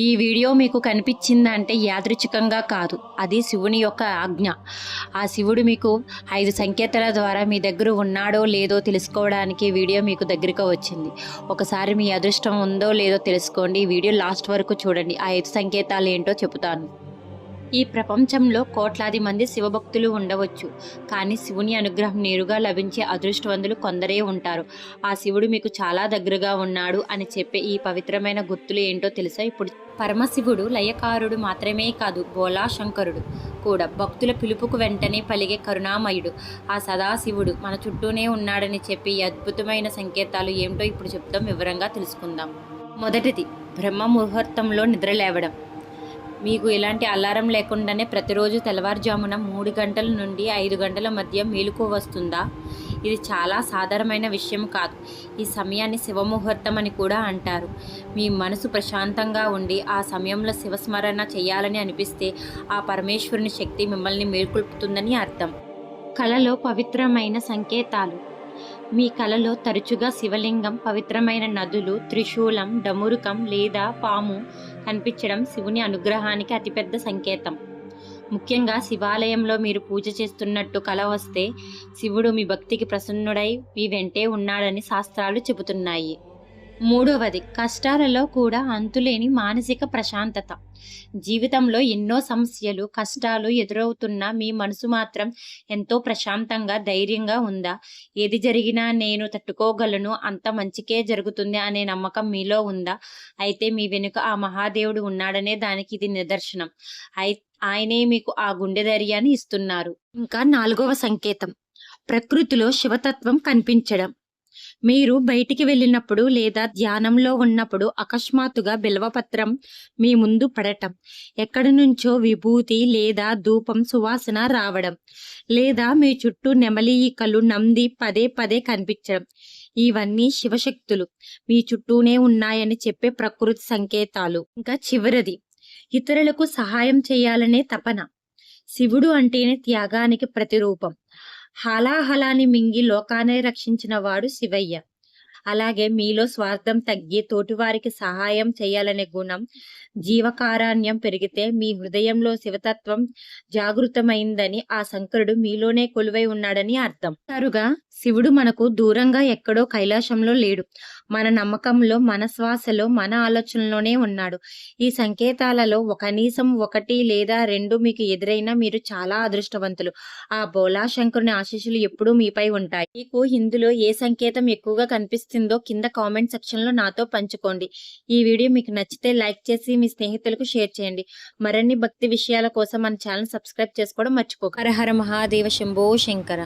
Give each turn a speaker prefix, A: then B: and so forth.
A: ఈ వీడియో మీకు కనిపించిందంటే యాదృచ్ఛికంగా కాదు, అది శివుని యొక్క ఆజ్ఞ. ఆ శివుడు మీకు 5 సంకేతాల ద్వారా మీ దగ్గర ఉన్నాడో లేదో తెలుసుకోవడానికి వీడియో మీకు దగ్గరికి వచ్చింది. ఒకసారి మీ అదృష్టం ఉందో లేదో తెలుసుకోండి. ఈ వీడియో లాస్ట్ వరకు చూడండి. ఆ 5 సంకేతాలు ఏంటో చెబుతాను. ఈ ప్రపంచంలో కోట్లాది మంది శివభక్తులు ఉండవచ్చు, కానీ శివుని అనుగ్రహం నేరుగా లభించే అదృష్టవంతులు కొందరే ఉంటారు. ఆ శివుడు మీకు చాలా దగ్గరగా ఉన్నాడు అని చెప్పే ఈ పవిత్రమైన గుర్తులు ఏంటో తెలుసా? ఇప్పుడు పరమశివుడు లయకారుడు మాత్రమే కాదు, బోలా శంకరుడు కూడా. భక్తుల పిలుపుకు వెంటనే పలిగే కరుణామయుడు ఆ సదాశివుడు మన చుట్టూనే ఉన్నాడని చెప్పి ఈ అద్భుతమైన సంకేతాలు ఏమిటో ఇప్పుడు చెప్తాం, వివరంగా తెలుసుకుందాం. మొదటిది, బ్రహ్మ ముహూర్తంలో నిద్రలేవడం. మీకు ఎలాంటి అలారం లేకుండానే ప్రతిరోజు తెల్లవారుజామున 3 గంటల నుండి 5 గంటల మధ్య మేలుకో వస్తుందా? ఇది చాలా సాధారణమైన విషయం కాదు. ఈ సమయాన్ని శివముహూర్తం అని కూడా అంటారు. మీ మనసు ప్రశాంతంగా ఉండి ఆ సమయంలో శివస్మరణ చేయాలని అనిపిస్తే ఆ పరమేశ్వరుని శక్తి మిమ్మల్ని మేల్కొల్పుతుందని అర్థం. కలలో పవిత్రమైన సంకేతాలు. మీ కలలో తరచుగా శివలింగం, పవిత్రమైన నదులు, త్రిశూలం, డమురుకం లేదా పాము కనిపించడం శివుని అనుగ్రహానికి అతిపెద్ద సంకేతం. ముఖ్యంగా శివాలయంలో మీరు పూజ చేస్తున్నట్టు కల వస్తే శివుడు మీ భక్తికి ప్రసన్నుడై మీ వెంటే ఉన్నాడని శాస్త్రాలు చెబుతున్నాయి. మూడవది, కష్టాలలో కూడా అంతులేని మానసిక ప్రశాంతత. జీవితంలో ఎన్నో సమస్యలు, కష్టాలు ఎదురవుతున్నా మీ మనసు మాత్రం ఎంతో ప్రశాంతంగా, ధైర్యంగా ఉందా? ఏది జరిగినా నేను తట్టుకోగలను, అంత మంచికే జరుగుతుంది అనే నమ్మకం మీలో ఉందా? అయితే మీ వెనుక ఆ మహాదేవుడు ఉన్నాడనే దానికి ఇది నిదర్శనం. ఆయనే మీకు ఆ గుండె ధైర్యాన్ని ఇస్తున్నారు. ఇంకా 4వ సంకేతం, ప్రకృతిలో శివతత్వం కనిపించడం. మీరు బయటికి వెళ్ళినప్పుడు లేదా ధ్యానంలో ఉన్నప్పుడు అకస్మాత్తుగా బిల్వపత్రం మీ ముందు పడటం, ఎక్కడి నుంచో విభూతి లేదా ధూపం సువాసన రావడం, లేదా మీ చుట్టూ నెమలి ఈకలు, నంది పదే పదే కనిపించడం, ఇవన్నీ శివశక్తులు మీ చుట్టూనే ఉన్నాయని చెప్పే ప్రకృతి సంకేతాలు. ఇంకా చివరిది, ఇతరులకు సహాయం చేయాలనే తపన. శివుడు అంటేనే త్యాగానికి ప్రతిరూపం. హలాహలాన్ని మింగి లోకాన్ని రక్షించిన వాడు శివయ్య. అలాగే మీలో స్వార్థం తగ్గి తోటివారికి సహాయం చేయాలనే గుణం, జీవకారుణ్యం పెరిగితే మీ హృదయంలో శివతత్వం జాగృతమైందని, ఆ శంకరుడు మీలోనే కొలువై ఉన్నాడని అర్థం. తరుగా శివుడు మనకు దూరంగా ఎక్కడో కైలాసంలో లేడు. మన నమ్మకంలో, మన శ్వాసలో, మన ఆలోచనలోనే ఉన్నాడు. ఈ సంకేతాలలో కనీసం 1 లేదా 2 మీకు ఎదురైనా మీరు చాలా అదృష్టవంతులు. ఆ బోలా శంకరుని ఆశీస్సులు ఎప్పుడూ మీపై ఉంటాయి. మీకు ఇందులో ఏ సంకేతం ఎక్కువగా కనిపిస్తుందో కింద కామెంట్ సెక్షన్ లో నాతో పంచుకోండి. ఈ వీడియో మీకు నచ్చితే లైక్ చేసి మీ స్నేహితులకు షేర్ చేయండి. మరిన్ని భక్తి విషయాల కోసం మన ఛానల్ సబ్స్క్రైబ్ చేసుకోవడం మర్చిపోకండి. హర హర మహాదేవ శంభో శంకర.